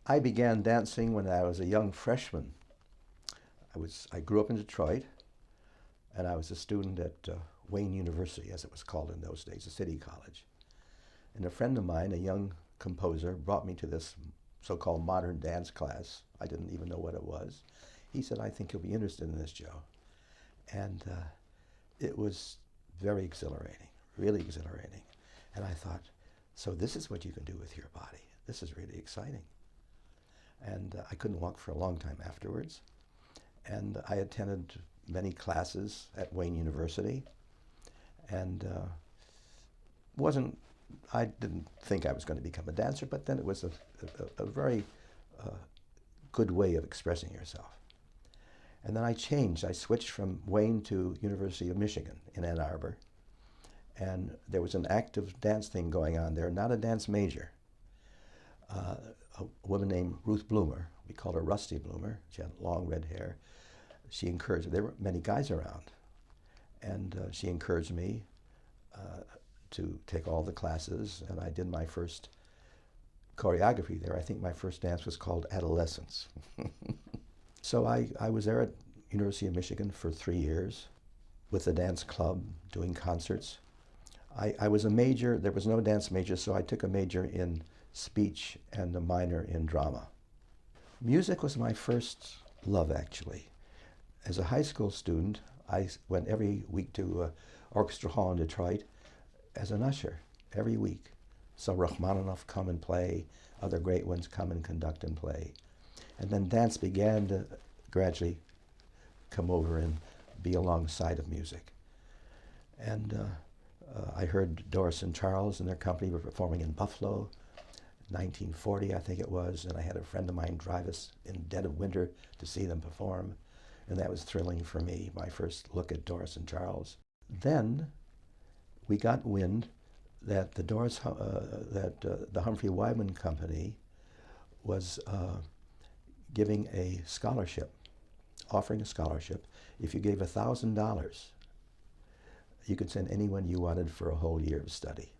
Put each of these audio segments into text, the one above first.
I began dancing when I was a young freshman. I grew up in Detroit, and I was a student at Wayne University, as it was called in those days, a city college. And a friend of mine, a young composer, brought me to this so-called modern dance class. I didn't even know what it was. He said, "I think you'll be interested in this, Joe." And it was very exhilarating, really exhilarating. And I thought, so this is what you can do with your body. This is really exciting. And I couldn't walk for a long time afterwards. And I attended many classes at Wayne University, and I didn't think I was going to become a dancer, but then it was a very good way of expressing yourself. And then I changed. I switched from Wayne to University of Michigan in Ann Arbor, and there was an active dance thing going on there, not a dance major. A woman named Ruth Bloomer, we called her Rusty Bloomer, she had long red hair. She encouraged, there were many guys around, and she encouraged me to take all the classes, and I did my first choreography there. I think my first dance was called Adolescence. So I was there at University of Michigan for 3 years with the dance club doing concerts. I was a major, there was no dance major, so I took a major in speech and a minor in drama. Music was my first love, actually. As a high school student, I went every week to Orchestra Hall in Detroit as an usher, every week. So Rachmaninoff come and play, other great ones come and conduct and play. And then dance began to gradually come over and be alongside of music. And I heard Doris and Charles and their company were performing in Buffalo, 1940 I think it was, and I had a friend of mine drive us in dead of winter to see them perform, and that was thrilling for me, my first look at Doris and Charles. Then we got wind that the Humphrey Weidman Company was giving a scholarship, offering a scholarship. If you gave $1,000, you could send anyone you wanted for a whole year of study.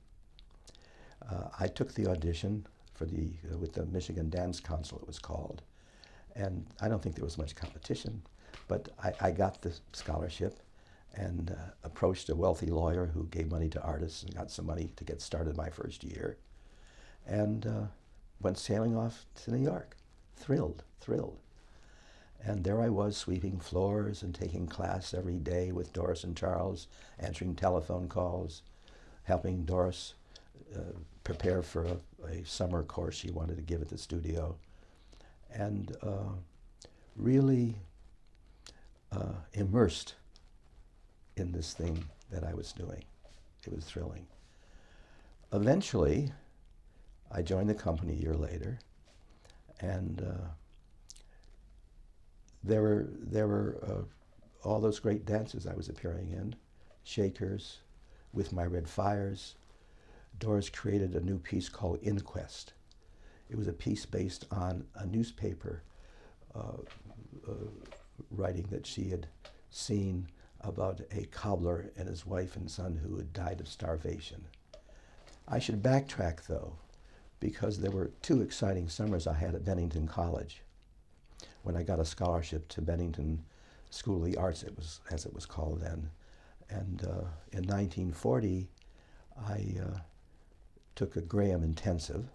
I took the audition for with the Michigan Dance Council, it was called, and I don't think there was much competition, but I got the scholarship and approached a wealthy lawyer who gave money to artists and got some money to get started my first year, and went sailing off to New York, thrilled. And there I was, sweeping floors and taking class every day with Doris and Charles, answering telephone calls, helping Doris prepare for a summer course she wanted to give at the studio, and really immersed in this thing that I was doing. It was thrilling. Eventually, I joined the company a year later, and there were all those great dances I was appearing in, Shakers, With My Red Fires. Doris created a new piece called Inquest. It was a piece based on a newspaper writing that she had seen about a cobbler and his wife and son who had died of starvation. I should backtrack, though, because there were 2 exciting summers I had at Bennington College when I got a scholarship to Bennington School of the Arts, as it was called then. And in 1940, I took a Graham intensive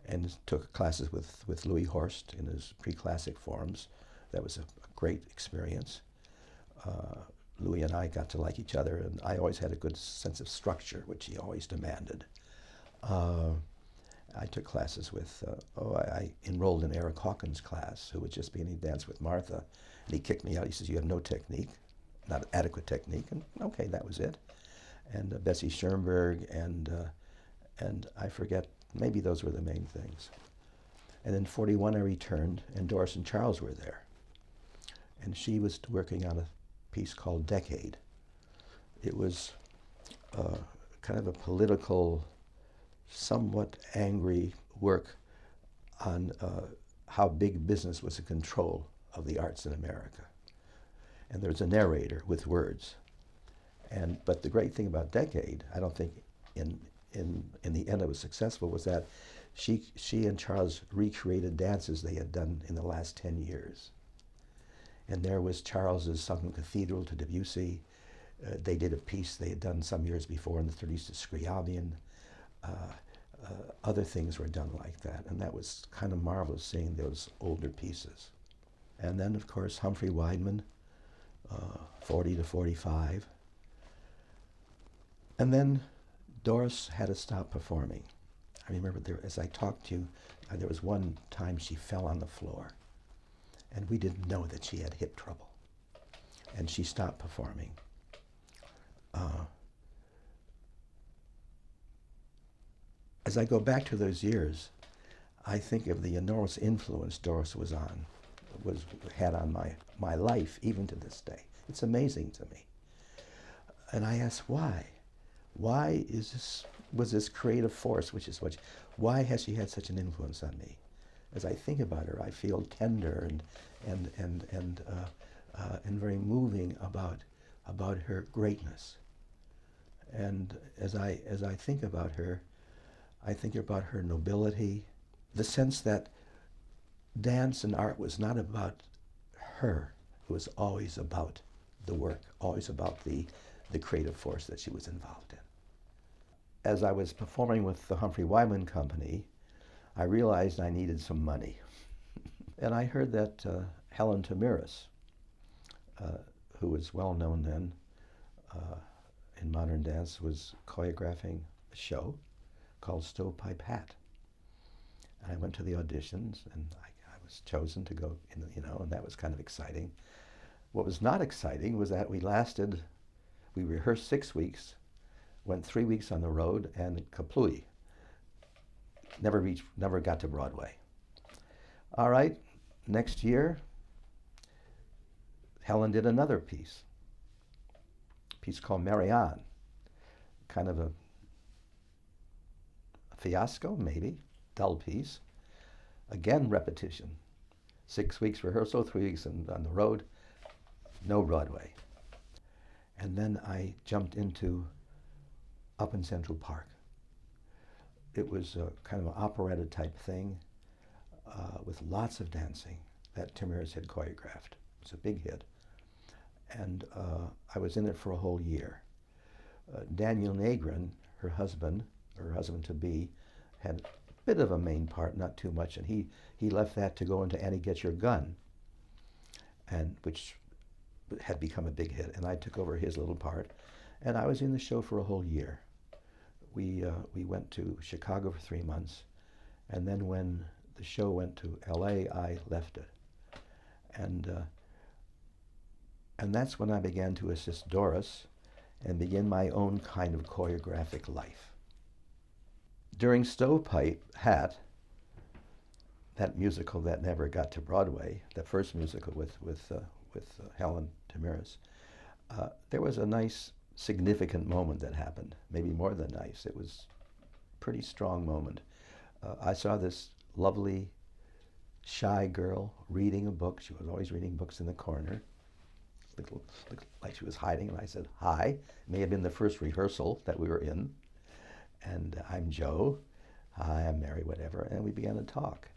and took classes with Louis Horst in his pre-classic forms. That was a great experience. Louis and I got to like each other, and I always had a good sense of structure, which he always demanded. I took classes with, I enrolled in Eric Hawkins' class, who was just beginning to dance with Martha, and he kicked me out. He says, "You have no technique, not adequate technique," and okay, that was it. And Bessie Schoenberg, and I forget, maybe those were the main things. And in 41 I returned, and Doris and Charles were there. And she was working on a piece called Decade. It was kind of a political, somewhat angry work on how big business was in control of the arts in America. And there's a narrator with words. But the great thing about Decade, I don't think in the end it was successful, was that she and Charles recreated dances they had done in the last 10 years. And there was Charles's Sunken Cathedral to Debussy. They did a piece they had done some years before in the 30s to Scriabin. Other things were done like that, and that was kind of marvelous seeing those older pieces. And then, of course, Humphrey Weidman, 40 to 45. And then Doris had to stop performing. I remember as I talked to you, there was one time she fell on the floor, and we didn't know that she had hip trouble, and she stopped performing. As I go back to those years, I think of the enormous influence Doris had on my life, even to this day. It's amazing to me. And I ask why? Why was this creative force, why has she had such an influence on me? As I think about her, I feel tender and very moving about her greatness. And as I think about her, I think about her nobility, the sense that dance and art was not about her. It was always about the work, always about the creative force that she was involved in. As I was performing with the Humphrey Wyman Company, I realized I needed some money. And I heard that Helen Tamiris, who was well known then in modern dance, was choreographing a show called Stovepipe Hat. And I went to the auditions, and I was chosen to go in, and that was kind of exciting. What was not exciting was that we rehearsed 6 weeks, went 3 weeks on the road, and kaplooey. Never got to Broadway. All right, next year, Helen did another piece called Marianne. Kind of a fiasco, maybe, dull piece. Again, repetition. 6 weeks rehearsal, 3 weeks on the road, no Broadway. And then I jumped into Up in Central Park. It was a kind of an operetta type thing with lots of dancing that Tamiris had choreographed. It was a big hit. And I was in it for a whole year. Daniel Negrin, her husband-to-be, had a bit of a main part, not too much, and he left that to go into Annie Get Your Gun, and which had become a big hit, and I took over his little part, and I was in the show for a whole year. We went to Chicago for 3 months, and then when the show went to LA, I left it. And that's when I began to assist Doris and begin my own kind of choreographic life. During Stovepipe Hat, that musical that never got to Broadway, the first musical with Helen Tamiris, there was a nice, significant moment that happened. Maybe more than nice. It was a pretty strong moment. I saw this lovely, shy girl reading a book. She was always reading books in the corner. Looked like she was hiding, and I said, hi. It may have been the first rehearsal that we were in. And I'm Joe. Hi, I'm Mary, whatever. And we began to talk.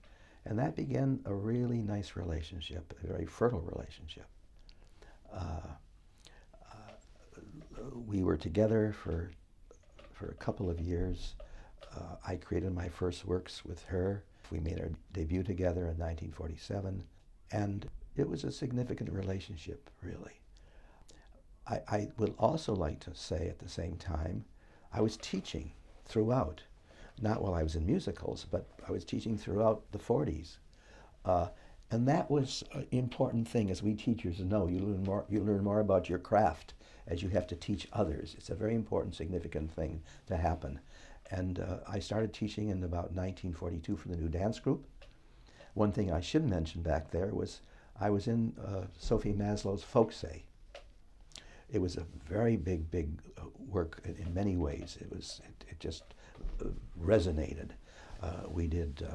And that began a really nice relationship, a very fertile relationship. We were together for a couple of years. I created my first works with her. We made our debut together in 1947. And it was a significant relationship, really. I would also like to say at the same time, I was teaching throughout, not while I was in musicals, but I was teaching throughout the 40s. And that was an important thing, as we teachers know. You learn more about your craft as you have to teach others. It's a very important, significant thing to happen. And I started teaching in about 1942 for the new dance group. One thing I should mention back there was I was in Sophie Maslow's Folksay. It was a very big work in many ways. It just resonated. We did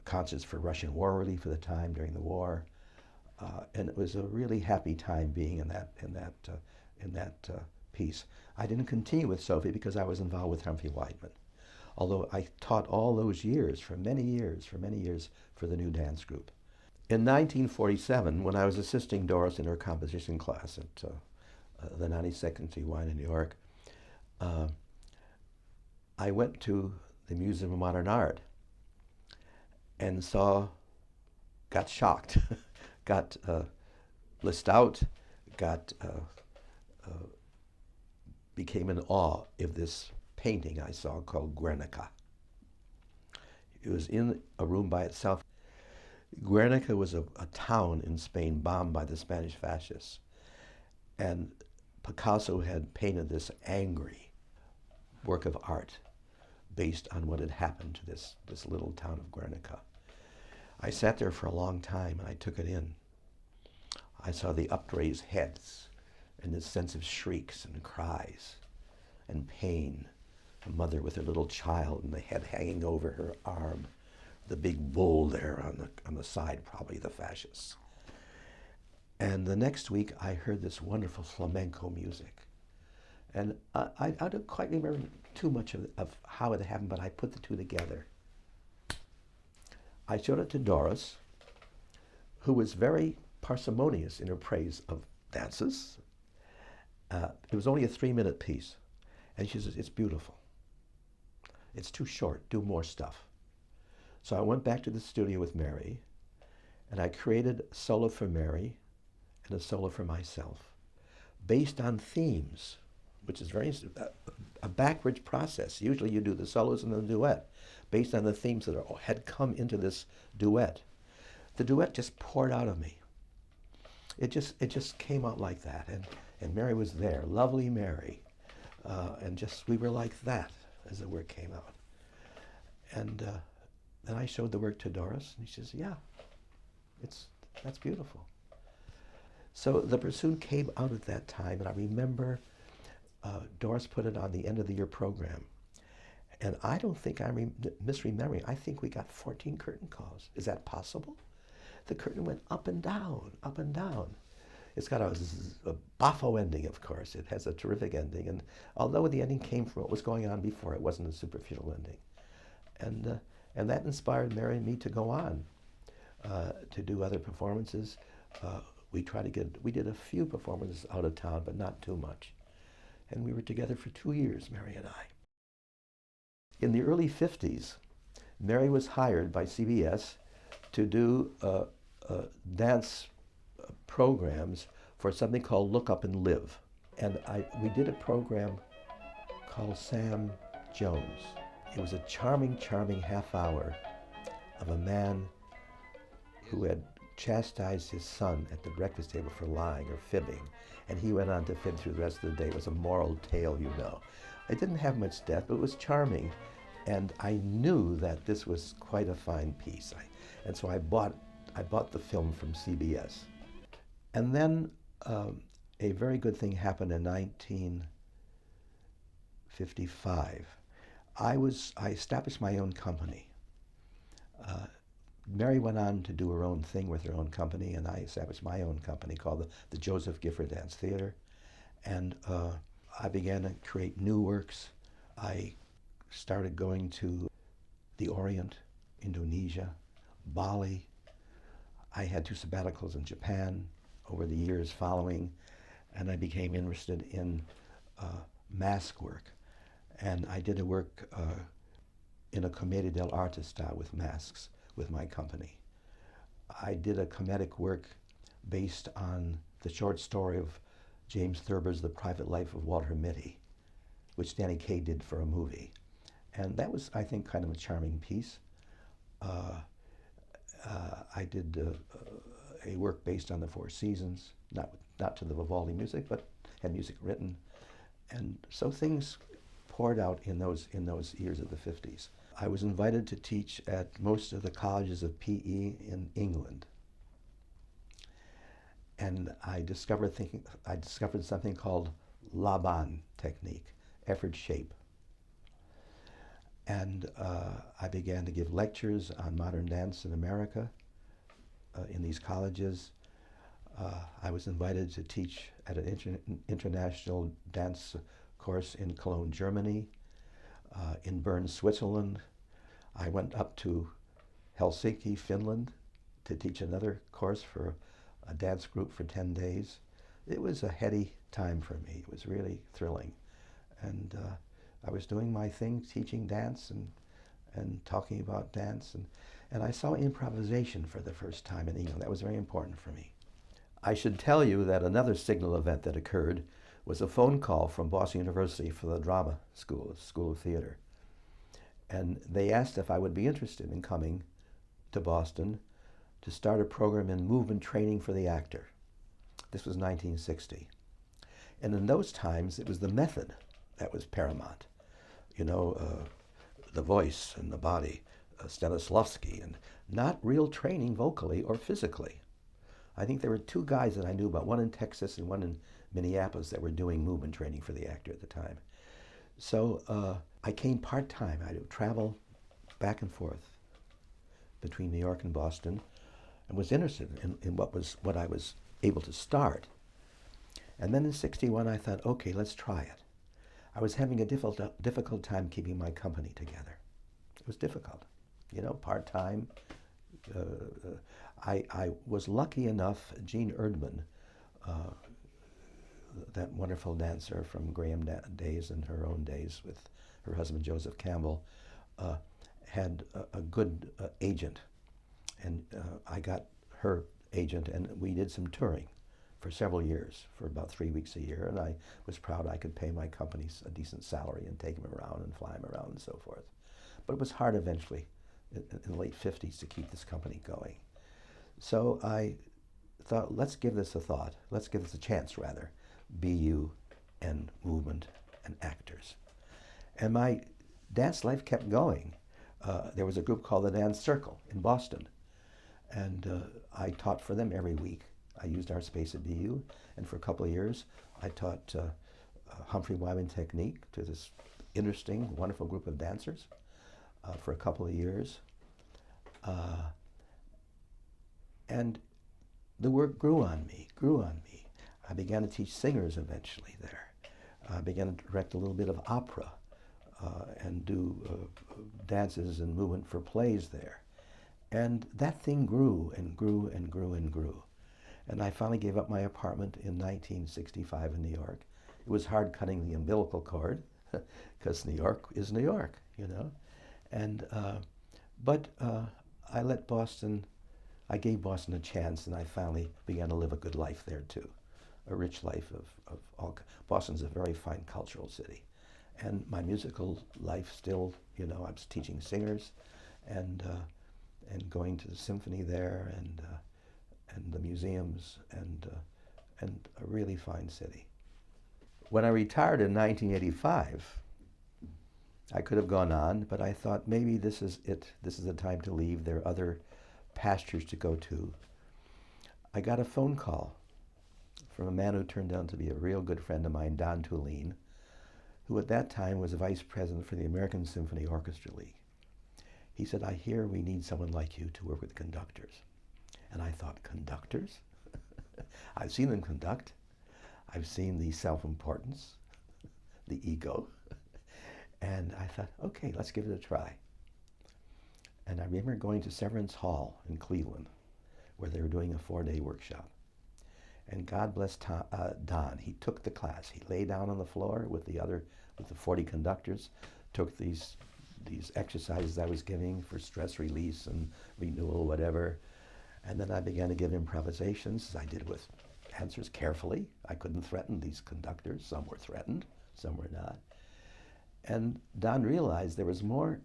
concerts for Russian war relief at the time during the war, and it was a really happy time being in that piece. I didn't continue with Sophie because I was involved with Humphrey Wyman, although I taught all those years for many years for the new dance group. In 1947, when I was assisting Doris in her composition class at the 92nd CY in New York, I went to the Museum of Modern Art and got shocked, got blissed out, became in awe of this painting I saw called Guernica. It was in a room by itself. Guernica was a town in Spain bombed by the Spanish fascists. And Picasso had painted this angry work of art based on what had happened to this little town of Guernica. I sat there for a long time and I took it in. I saw the upraised heads and this sense of shrieks and cries and pain. A mother with her little child and the head hanging over her arm. The big bull there on the side, probably the fascists. And the next week, I heard this wonderful flamenco music. And I don't quite remember too much of how it happened, but I put the two together. I showed it to Doris, who was very parsimonious in her praise of dances. It was only a 3-minute piece. And she says, it's beautiful. It's too short. Do more stuff. So I went back to the studio with Mary, and I created a solo for Mary and a solo for myself, based on themes, which is very a backwards process. Usually you do the solos and the duet, based on the themes that had come into this duet. The duet just poured out of me. It just came out like that, and Mary was there, lovely Mary, and just we were like that as the work came out. And then I showed the work to Doris, and she says, yeah, that's beautiful. So the bassoon came out at that time, and I remember Doris put it on the end of the year program. And I don't think I'm misremembering. I think we got 14 curtain calls. Is that possible? The curtain went up and down, up and down. It's got a boffo ending, of course. It has a terrific ending. And although the ending came from what was going on before, it wasn't a superficial ending. And that inspired Mary and me to go on to do other performances. We did a few performances out of town, but not too much. And we were together for 2 years, Mary and I. In the early 50s, Mary was hired by CBS to do dance programs for something called Look Up and Live. And we did a program called Sam Jones. It was a charming, charming half hour of a man who had chastised his son at the breakfast table for lying or fibbing, and he went on to fib through the rest of the day. It was a moral tale, you know. It didn't have much depth, but it was charming, and I knew that this was quite a fine piece. And so I bought the film from CBS. And then a very good thing happened in 1955. I established my own company. Mary went on to do her own thing with her own company, and I established my own company called the Joseph Gifford Dance Theater. And I began to create new works. I started going to the Orient, Indonesia, Bali. I had 2 sabbaticals in Japan over the years following, and I became interested in mask work. And I did a work in a commedia dell'arte with masks with my company. I did a comedic work based on the short story of James Thurber's The Private Life of Walter Mitty, which Danny Kaye did for a movie. And that was, I think, kind of a charming piece. I did a work based on the Four Seasons, not to the Vivaldi music, but had music written. And so things poured out in those years of the 50s. I was invited to teach at most of the colleges of PE in England. And I discovered something called Laban technique, effort shape. And I began to give lectures on modern dance in America in these colleges. I was invited to teach at an international dance course in Cologne, Germany, in Bern, Switzerland. I went up to Helsinki, Finland, to teach another course for a dance group for 10 days. It was a heady time for me. It was really thrilling. And I was doing my thing, teaching dance and talking about dance. And I saw improvisation for the first time in England. That was very important for me. I should tell you that another signal event that occurred was a phone call from Boston University for the drama school, School of Theater. And they asked if I would be interested in coming to Boston to start a program in movement training for the actor. This was 1960. And in those times, it was the method that was paramount. You know, the voice and the body, Stanislavski, and not real training vocally or physically. I think there were 2 guys that I knew about, one in Texas and one in Minneapolis, that were doing movement training for the actor at the time. So I came part-time. I would travel back and forth between New York and Boston, and was interested in what I was able to start. And then in '61, I thought, okay, let's try it. I was having a difficult time keeping my company together. It was difficult, you know, part-time, I was lucky enough, Jean Erdman, uh, that wonderful dancer from Graham days and her own days with her husband Joseph Campbell, uh, had a good agent. And I got her agent, and we did some touring for several years, for about 3 weeks a year. And I was proud I could pay my companies a decent salary and take them around and fly them around and so forth. But it was hard eventually, in the late 50s, to keep this company going. So I thought, let's give this a thought. Let's give this a chance, rather. BU and movement and actors. And my dance life kept going. There was a group called the Dance Circle in Boston. And I taught for them every week. I used our space at BU. And for a couple of years, I taught Humphrey Wyman technique to this interesting, wonderful group of dancers for a couple of years. And the work grew on me. I began to teach singers eventually there. I began to direct a little bit of opera and do dances and movement for plays there. And that thing grew and grew and grew and grew. And I finally gave up my apartment in 1965 in New York. It was hard cutting the umbilical cord because New York is New York, you know. And but I gave Boston a chance, and I finally began to live a good life there too. A rich life of all. Boston's a very fine cultural city. And my musical life still, you know, I was teaching singers and going to the symphony there and the museums and a really fine city. When I retired in 1985, I could have gone on, but I thought maybe this is it. This is the time to leave. There are other pastures to go to. I got a phone call from a man who turned out to be a real good friend of mine, Don Tulane, who at that time was vice president for the American Symphony Orchestra League. He said, I hear we need someone like you to work with conductors. And I thought, conductors? I've seen them conduct. I've seen the self-importance, the ego. And I thought, okay, let's give it a try. And I remember going to Severance Hall in Cleveland, where they were doing a 4-day workshop. And God bless Don. He took the class. He lay down on the floor with the 40 conductors, took these exercises I was giving for stress release and renewal, whatever. And then I began to give improvisations, as I did with dancers, carefully. I couldn't threaten these conductors. Some were threatened, some were not. And Don realized there was more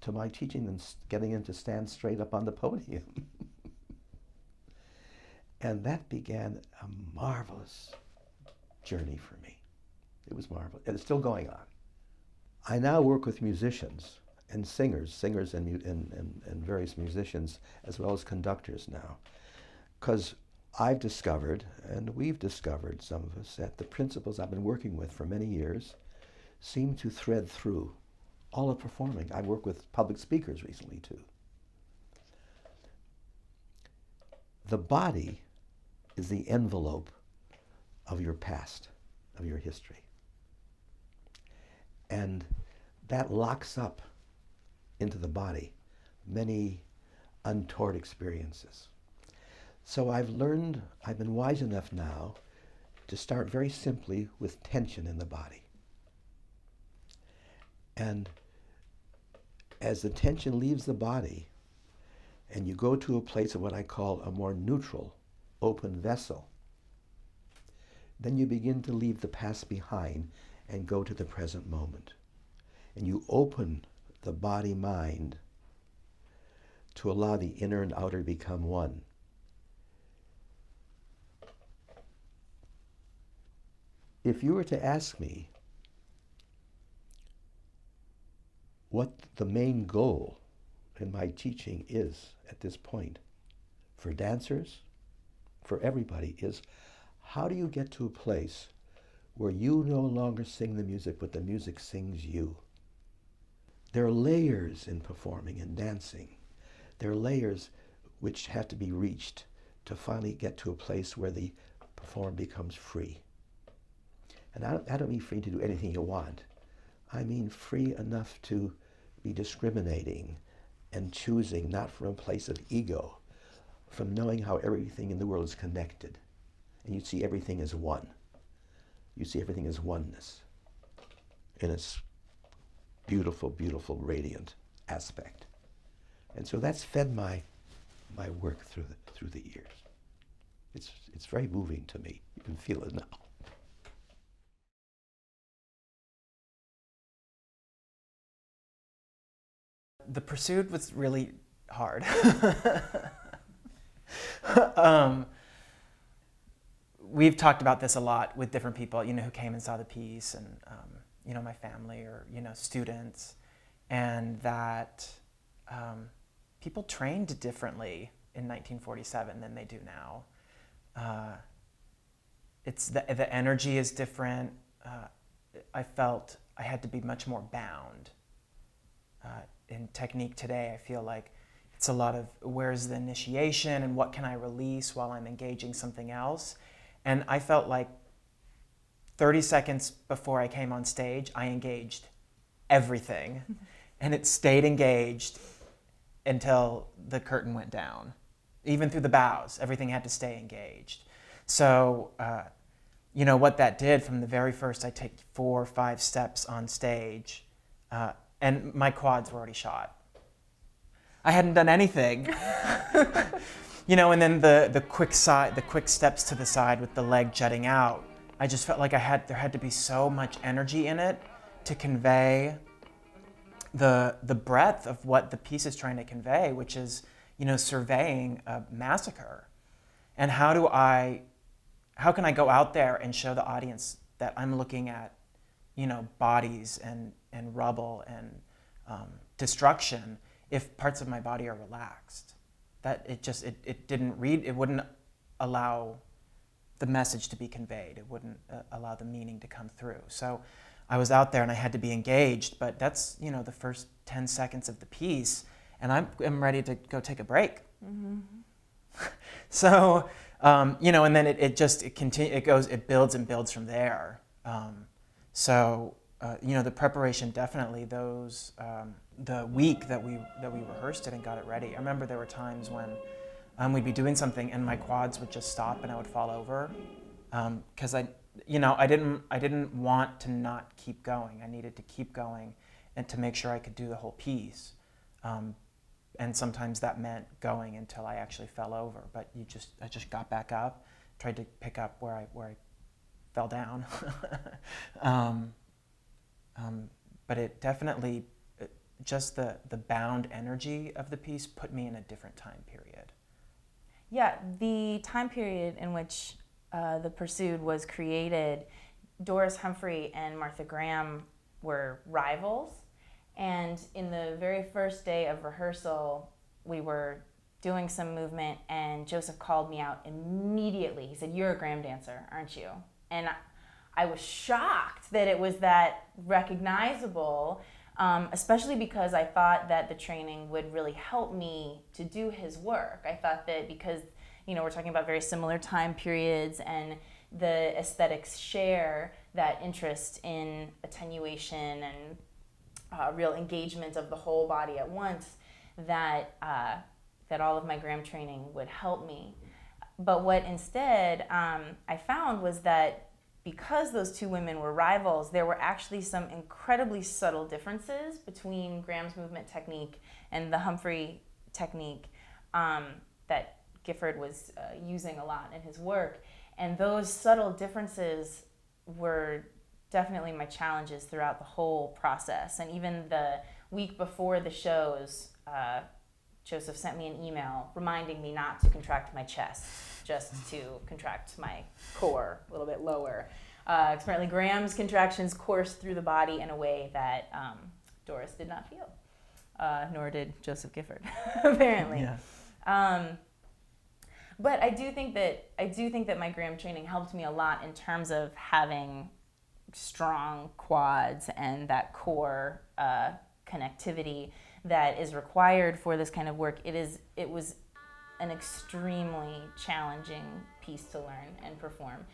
to my teaching than getting him to stand straight up on the podium. And that began a marvelous journey for me. It was marvelous. And it's still going on. I now work with musicians and singers and various musicians, as well as conductors now. Because I've discovered, and we've discovered, some of us, that the principles I've been working with for many years seem to thread through all of performing. I work with public speakers recently, too. The body is the envelope of your past, of your history. And that locks up into the body many untoward experiences. So I've been wise enough now to start very simply with tension in the body. And as the tension leaves the body, and you go to a place of what I call a more neutral, open vessel, then you begin to leave the past behind and go to the present moment. And you open the body-mind to allow the inner and outer to become one. If you were to ask me what the main goal in my teaching is at this point, for dancers, for everybody, is how do you get to a place where you no longer sing the music, but the music sings you? There are layers in performing and dancing. There are layers which have to be reached to finally get to a place where the performer becomes free. And I don't mean free to do anything you want. I mean free enough to be discriminating and choosing not from a place of ego, from knowing how everything in the world is connected. And you see everything as one. You see everything as oneness in its beautiful, beautiful, radiant aspect. And so that's fed my work through the years. It's very moving to me. You can feel it now. The pursuit was really hard. We've talked about this a lot with different people, who came and saw the piece, and my family or students, and that people trained differently in 1947 than they do now. It's the energy is different. I felt I had to be much more bound. In technique today, I feel like it's a lot of where's the initiation and what can I release while I'm engaging something else. And I felt like 30 seconds before I came on stage, I engaged everything. And it stayed engaged until the curtain went down. Even through the bows, everything had to stay engaged. So, what that did from the very first, I take 4 or 5 steps on stage, and my quads were already shot. I hadn't done anything. And then the quick steps to the side with the leg jutting out. I just felt like there had to be so much energy in it to convey the breadth of what the piece is trying to convey, which is, surveying a massacre. And how can I go out there and show the audience that I'm looking at, bodies and rubble and destruction if parts of my body are relaxed? That it wouldn't allow the message to be conveyed. It wouldn't allow the meaning to come through. So I was out there and I had to be engaged, but that's, the first 10 seconds of the piece, and I'm ready to go take a break. Mm-hmm. So, and then it builds and builds from there. The preparation, definitely the week that we rehearsed it and got it ready. I remember there were times when we'd be doing something and my quads would just stop and I would fall over, because I didn't want to not keep going. I needed to keep going and to make sure I could do the whole piece. And sometimes that meant going until I actually fell over. But I just got back up, tried to pick up where I fell down. But it definitely, just the bound energy of the piece put me in a different time period. Yeah, the time period in which The Pursued was created, Doris Humphrey and Martha Graham were rivals. And in the very first day of rehearsal, we were doing some movement and Joseph called me out immediately. He said, "You're a Graham dancer, aren't you?" And I was shocked that it was that recognizable, especially because I thought that the training would really help me to do his work. I thought that because, we're talking about very similar time periods and the aesthetics share that interest in attenuation and real engagement of the whole body at once, that all of my Graham training would help me. But what instead I found was that because those two women were rivals, there were actually some incredibly subtle differences between Graham's movement technique and the Humphrey technique that Gifford was using a lot in his work. And those subtle differences were definitely my challenges throughout the whole process. And even the week before the shows, Joseph sent me an email reminding me not to contract my chest, just to contract my core a little bit lower. Apparently Graham's contractions coursed through the body in a way that Doris did not feel, nor did Joseph Gifford, apparently. Yeah. But I do think that my Graham training helped me a lot in terms of having strong quads and that core connectivity that is required for this kind of work. It was an extremely challenging piece to learn and perform,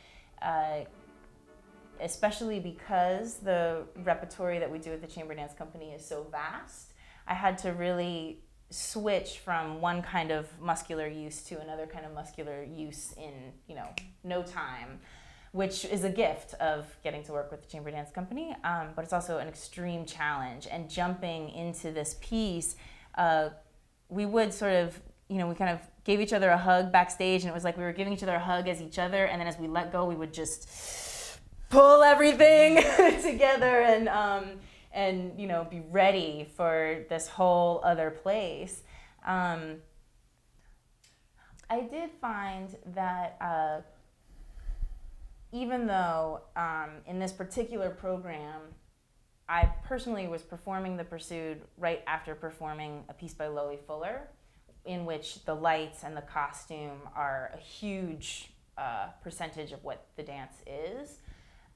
especially because the repertory that we do at the Chamber Dance Company is so vast. I had to really switch from one kind of muscular use to another kind of muscular use in, no time, which is a gift of getting to work with the Chamber Dance Company, but it's also an extreme challenge. And jumping into this piece, we would sort of, we kind of gave each other a hug backstage, and it was like we were giving each other a hug as each other, and then as we let go, we would just pull everything together and be ready for this whole other place. I did find that even though in this particular program, I personally was performing The Pursued right after performing a piece by Loli Fuller, in which the lights and the costume are a huge percentage of what the dance is.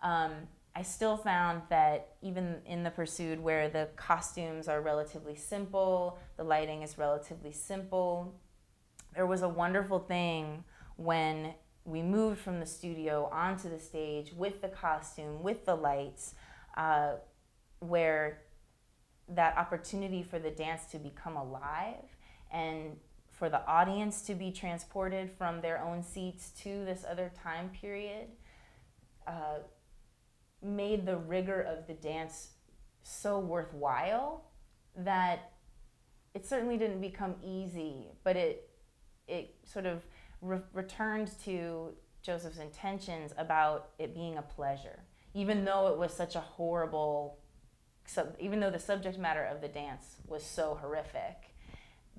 I still found that even in The Pursued, where the costumes are relatively simple, the lighting is relatively simple, there was a wonderful thing when we moved from the studio onto the stage with the costume, with the lights, where that opportunity for the dance to become alive and for the audience to be transported from their own seats to this other time period made the rigor of the dance so worthwhile that it certainly didn't become easy, but it sort of returned to Joseph's intentions about it being a pleasure, even though it was such a horrible, even though the subject matter of the dance was so horrific.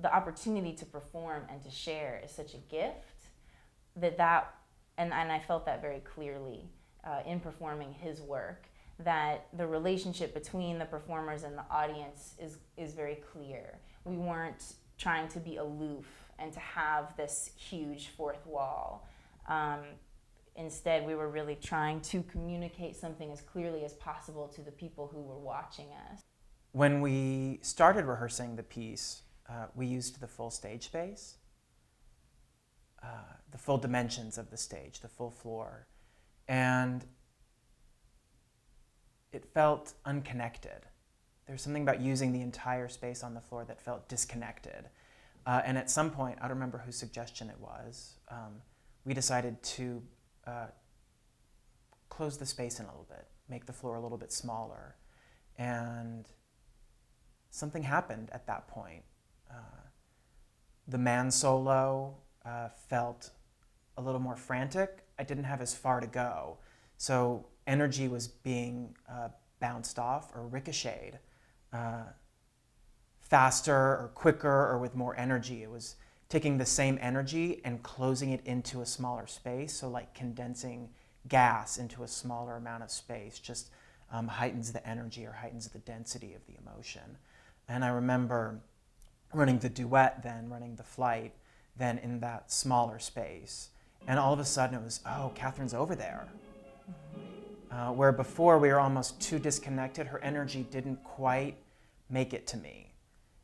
The opportunity to perform and to share is such a gift and I felt that very clearly in performing his work, that the relationship between the performers and the audience is very clear. We weren't trying to be aloof and to have this huge fourth wall. Instead, we were really trying to communicate something as clearly as possible to the people who were watching us. When we started rehearsing the piece, we used the full stage space, the full dimensions of the stage, the full floor. And it felt unconnected. There's something about using the entire space on the floor that felt disconnected. And at some point, I don't remember whose suggestion it was, we decided to close the space in a little bit, make the floor a little bit smaller. And something happened at that point. The man solo felt a little more frantic. I didn't have as far to go. So energy was being bounced off or ricocheted faster or quicker or with more energy. It was taking the same energy and closing it into a smaller space. So like condensing gas into a smaller amount of space just heightens the energy or heightens the density of the emotion. And I remember running the duet then, running the flight, then in that smaller space. And all of a sudden it was, oh, Catherine's over there. Where before we were almost too disconnected, her energy didn't quite make it to me.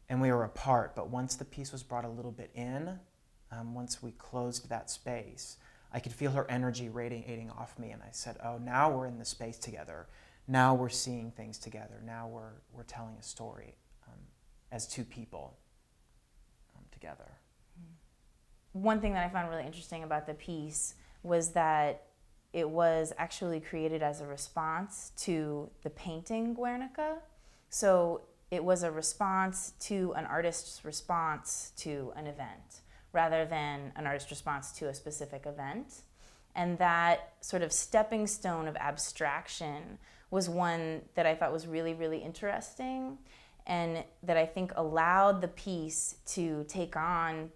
And we were apart, but once the piece was brought a little bit in, once we closed that space, I could feel her energy radiating off me, and I said, oh, now we're in the space together. Now we're seeing things together. Now we're telling a story as two people together. One thing that I found really interesting about the piece was that it was actually created as a response to the painting Guernica. So it was a response to an artist's response to an event, rather than an artist's response to a specific event. And that sort of stepping stone of abstraction was one that I thought was really, really interesting, and that I think allowed the piece to take on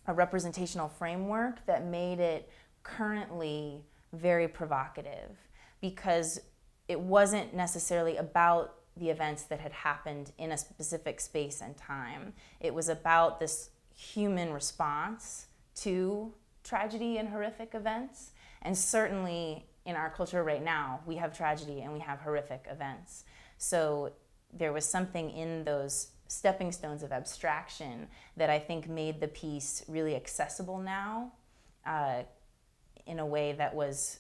a representational framework that made it currently very provocative, because it wasn't necessarily about the events that had happened in a specific space and time. It was about this human response to tragedy and horrific events. And certainly in our culture right now, we have tragedy and we have horrific events. So there was something in those stepping stones of abstraction that I think made the piece really accessible now in a way that was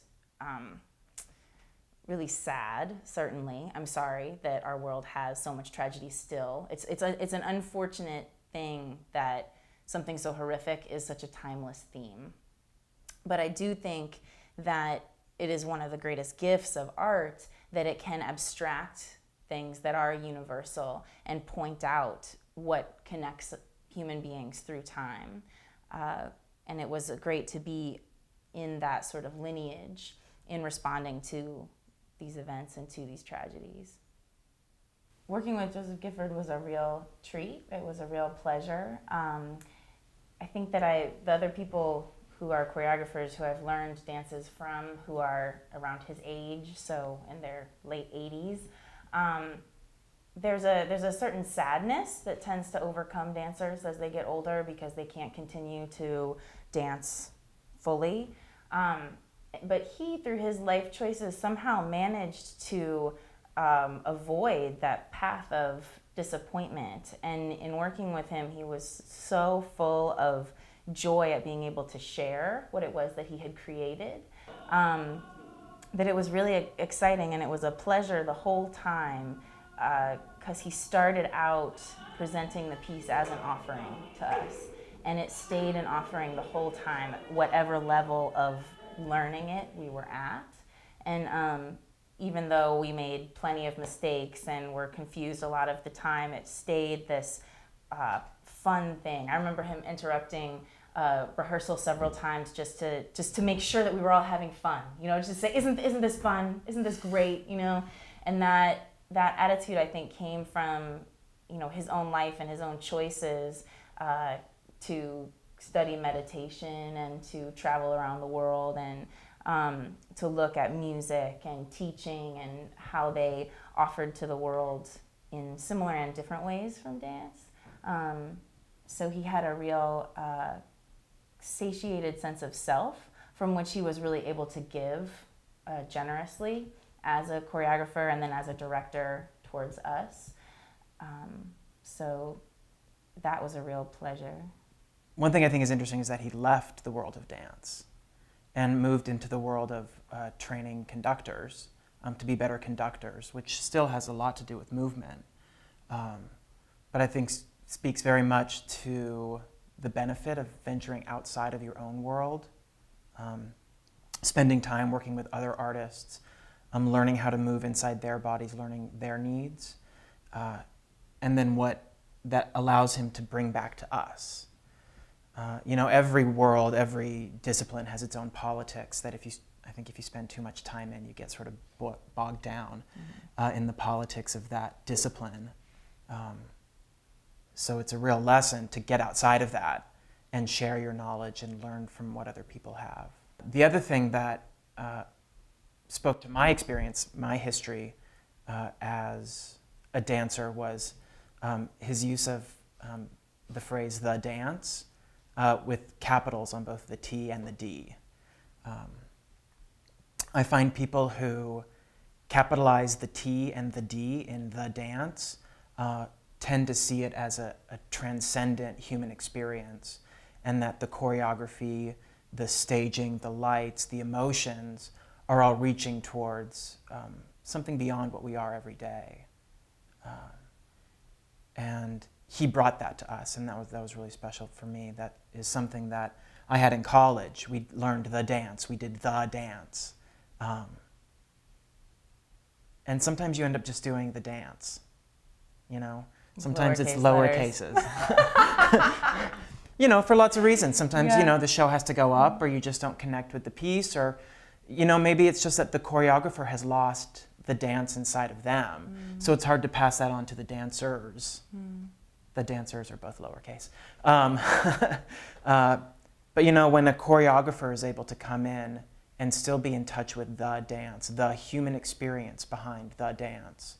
really sad, certainly. I'm sorry that our world has so much tragedy still. It's an unfortunate thing that something so horrific is such a timeless theme. But I do think that it is one of the greatest gifts of art that it can abstract things that are universal and point out what connects human beings through time. And it was great to be in that sort of lineage in responding to these events and to these tragedies. Working with Joseph Gifford was a real treat. It was a real pleasure. I think that the other people who are choreographers who I've learned dances from, who are around his age, so in their late 80s, there's a certain sadness that tends to overcome dancers as they get older because they can't continue to dance fully. But he, through his life choices, somehow managed to avoid that path of disappointment. And in working with him, he was so full of joy at being able to share what it was that he had created, that it was really exciting, and it was a pleasure the whole time, because he started out presenting the piece as an offering to us, and it stayed an offering the whole time, whatever level of learning it we were at. And even though we made plenty of mistakes and were confused a lot of the time, it stayed this fun thing. I remember him interrupting rehearsal several times just to make sure that we were all having fun. You know, just to say, isn't this fun? Isn't this great? You know, and that attitude, I think, came from, you know, his own life and his own choices to study meditation and to travel around the world and to look at music and teaching and how they offered to the world in similar and different ways from dance. So he had a real satiated sense of self from which he was really able to give generously as a choreographer and then as a director towards us. So that was a real pleasure. One thing I think is interesting is that he left the world of dance and moved into the world of training conductors to be better conductors, which still has a lot to do with movement. But I think speaks very much to the benefit of venturing outside of your own world, spending time working with other artists, learning how to move inside their bodies, learning their needs, and then what that allows him to bring back to us. You know, every world, every discipline has its own politics that I think if you spend too much time in, you get sort of bogged down in the politics of that discipline. So it's a real lesson to get outside of that and share your knowledge and learn from what other people have. The other thing that spoke to my experience, my history as a dancer was his use of the phrase "the dance" with capitals on both the T and the D. I find people who capitalize the T and the D in "the dance" tend to see it as a transcendent human experience, and that the choreography, the staging, the lights, the emotions are all reaching towards something beyond what we are every day. And he brought that to us, and that was really special for me. That is something that I had in college. We learned the dance. We did the dance. And sometimes you end up just doing the dance, you know? Sometimes it's lower cases. You know, for lots of reasons. Sometimes, you know, the show has to go up, or you just don't connect with the piece, or, you know, maybe it's just that the choreographer has lost the dance inside of them. So it's hard to pass that on to the dancers. The dancers are both lowercase. But, you know, when a choreographer is able to come in and still be in touch with the dance, the human experience behind the dance,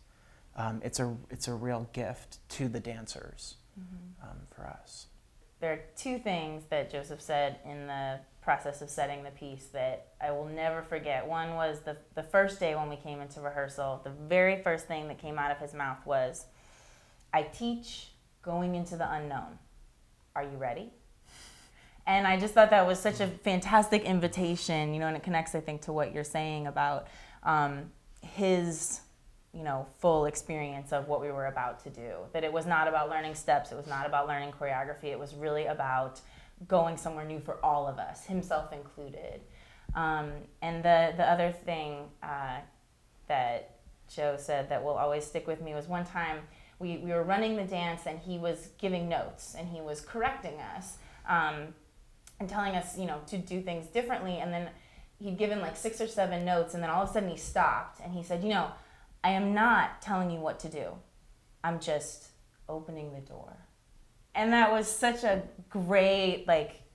it's a real gift to the dancers for us. There are two things that Joseph said in the process of setting the piece that I will never forget. One was the first day when we came into rehearsal, the very first thing that came out of his mouth was, "I teach going into the unknown. Are you ready?" And I just thought that was such a fantastic invitation, you know, and it connects, I think, to what you're saying about his full experience of what we were about to do. That it was not about learning steps, it was not about learning choreography, it was really about going somewhere new for all of us, himself included. And the other thing that Joe said that will always stick with me was one time we were running the dance and he was giving notes and he was correcting us and telling us, to do things differently. And then he'd given like 6 or 7 notes, and then all of a sudden he stopped and he said, I am not telling you what to do. I'm just opening the door. And that was such a great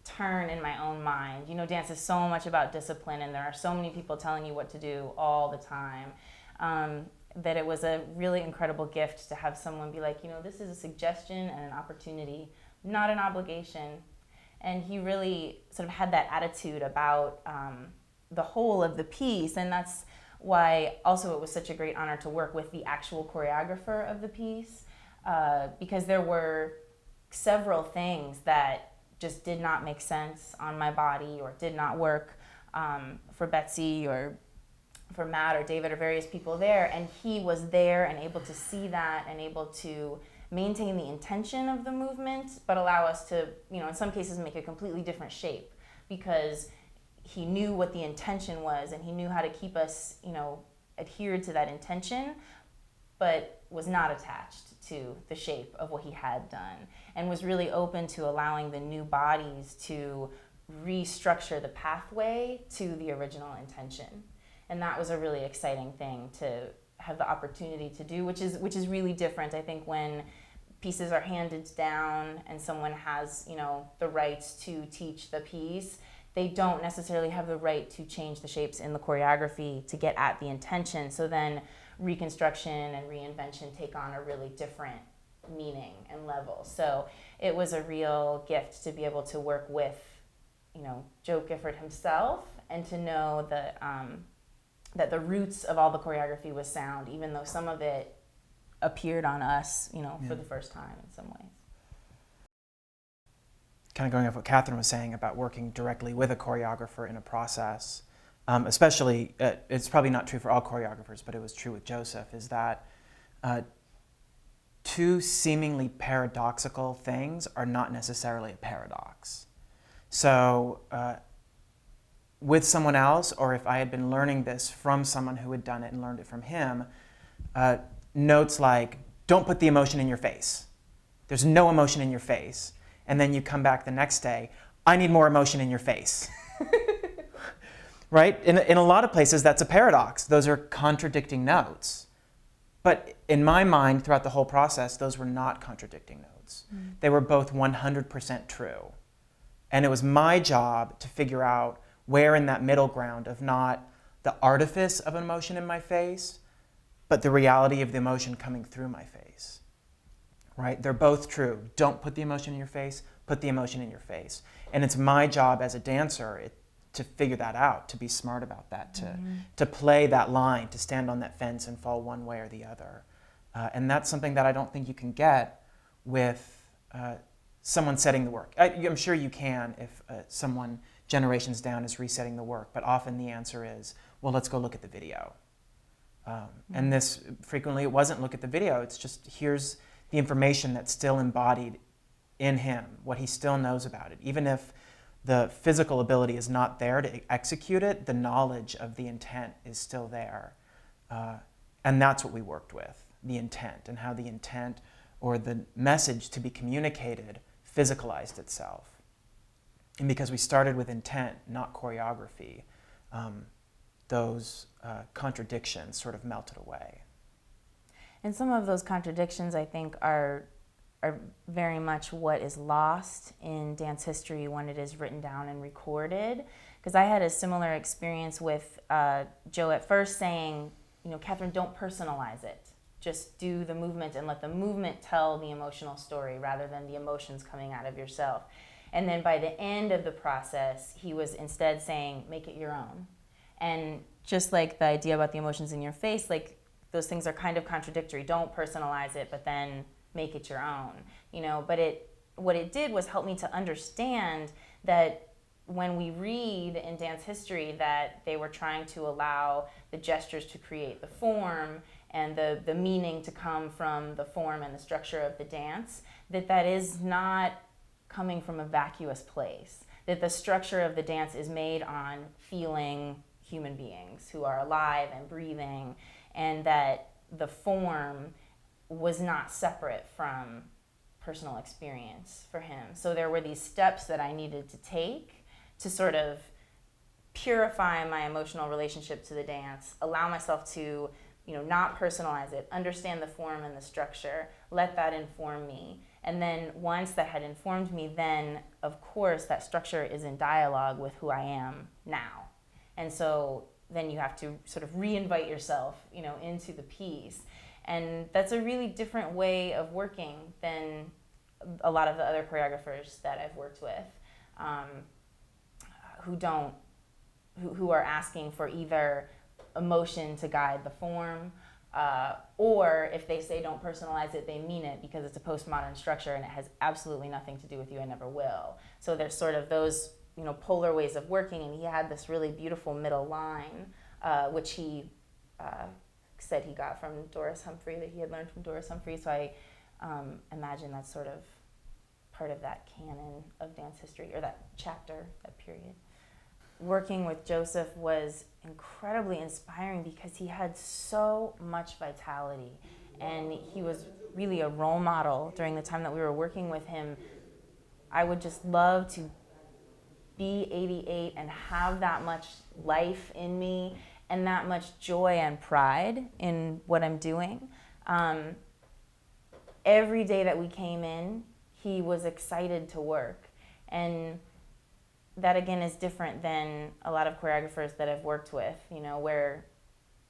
turn in my own mind. Dance is so much about discipline, and there are so many people telling you what to do all the time, that it was a really incredible gift to have someone be like, this is a suggestion and an opportunity, not an obligation. And he really sort of had that attitude about the whole of the piece, and that's why also it was such a great honor to work with the actual choreographer of the piece, because there were several things that just did not make sense on my body or did not work for Betsy or for Matt or David or various people there, and he was there and able to see that and able to maintain the intention of the movement, but allow us to, in some cases make a completely different shape, because he knew what the intention was and he knew how to keep us, adhered to that intention, but was not attached to the shape of what he had done, and was really open to allowing the new bodies to restructure the pathway to the original intention. And that was a really exciting thing to have the opportunity to do, which is really different. I think when pieces are handed down and someone has, the rights to teach the piece, they don't necessarily have the right to change the shapes in the choreography to get at the intention. So then reconstruction and reinvention take on a really different meaning and level. So it was a real gift to be able to work with, Joe Gifford himself, and to know that that the roots of all the choreography was sound, even though some of it appeared on us, for the first time in some ways. Kind of going off what Catherine was saying about working directly with a choreographer in a process, especially, it's probably not true for all choreographers, but it was true with Joseph, is that two seemingly paradoxical things are not necessarily a paradox. So with someone else, or if I had been learning this from someone who had done it and learned it from him, notes like, don't put the emotion in your face. There's no emotion in your face. And then you come back the next day, I need more emotion in your face. Right? In a lot of places, that's a paradox. Those are contradicting notes. But in my mind, throughout the whole process, those were not contradicting notes. Mm. They were both 100% true. And it was my job to figure out where in that middle ground of not the artifice of an emotion in my face, but the reality of the emotion coming through my face. Right? They're both true. Don't put the emotion in your face, put the emotion in your face. And it's my job as a dancer to figure that out, to be smart about that, to play that line, to stand on that fence and fall one way or the other. And that's something that I don't think you can get with someone setting the work. I'm sure you can if someone generations down is resetting the work, but often the answer is, well, let's go look at the video. And this, frequently, it wasn't look at the video, it's just here's the information that's still embodied in him, what he still knows about it. Even if the physical ability is not there to execute it, the knowledge of the intent is still there. And that's what we worked with, the intent, and how the intent or the message to be communicated physicalized itself. And because we started with intent, not choreography, those contradictions sort of melted away. And some of those contradictions, I think, are very much what is lost in dance history when it is written down and recorded. Because I had a similar experience with Joe at first saying, Catherine, don't personalize it. Just do the movement and let the movement tell the emotional story rather than the emotions coming out of yourself. And then by the end of the process, he was instead saying, make it your own. And just like the idea about the emotions in your face, like those things are kind of contradictory. Don't personalize it, but then make it your own. But what it did was help me to understand that when we read in dance history that they were trying to allow the gestures to create the form, and the meaning to come from the form and the structure of the dance, that is not coming from a vacuous place, that the structure of the dance is made on feeling human beings who are alive and breathing, and that the form was not separate from personal experience for him. So there were these steps that I needed to take to sort of purify my emotional relationship to the dance, allow myself to, not personalize it, understand the form and the structure, let that inform me. And then once that had informed me, then of course that structure is in dialogue with who I am now. And so then you have to sort of re-invite yourself, into the piece. And that's a really different way of working than a lot of the other choreographers that I've worked with, who are asking for either emotion to guide the form, or if they say don't personalize it, they mean it because it's a postmodern structure and it has absolutely nothing to do with you and never will. So there's sort of those polar ways of working, and he had this really beautiful middle line, which he said he got from Doris Humphrey, that he had learned from Doris Humphrey. So I imagine that's sort of part of that canon of dance history, or that chapter, that period. Working with Joseph was incredibly inspiring because he had so much vitality, and he was really a role model during the time that we were working with him. I would just love to be 88 and have that much life in me and that much joy and pride in what I'm doing. Every day that we came in, he was excited to work. And that again is different than a lot of choreographers that I've worked with, where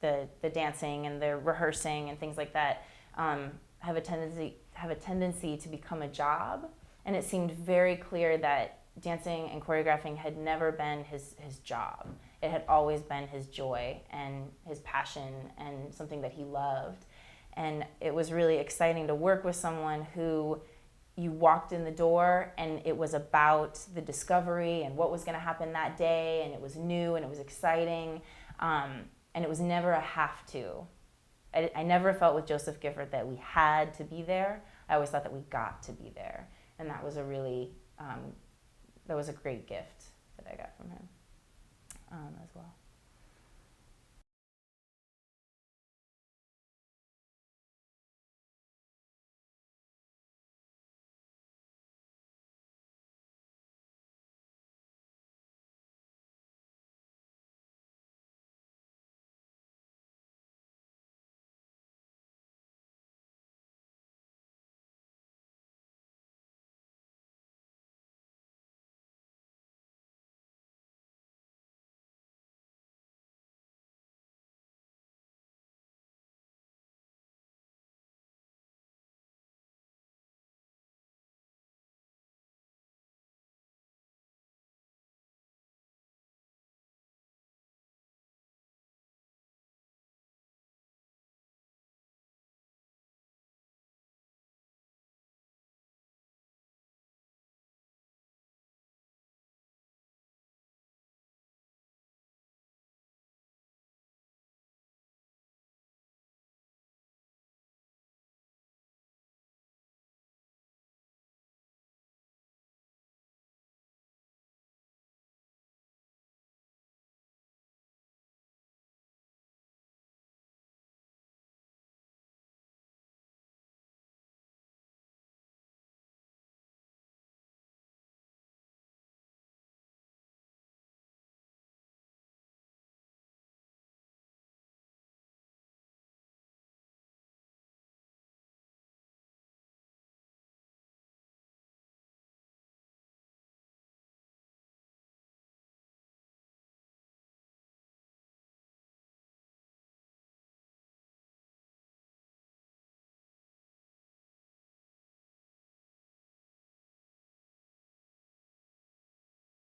the dancing and the rehearsing and things like that have a tendency to become a job. And it seemed very clear that dancing and choreographing had never been his job. It had always been his joy and his passion and something that he loved. And it was really exciting to work with someone who you walked in the door and it was about the discovery and what was going to happen that day, and it was new and it was exciting, and it was never a have to. I never felt with Joseph Gifford that we had to be there. I always thought that we got to be there, and that was a really that was a great gift that I got from him as well.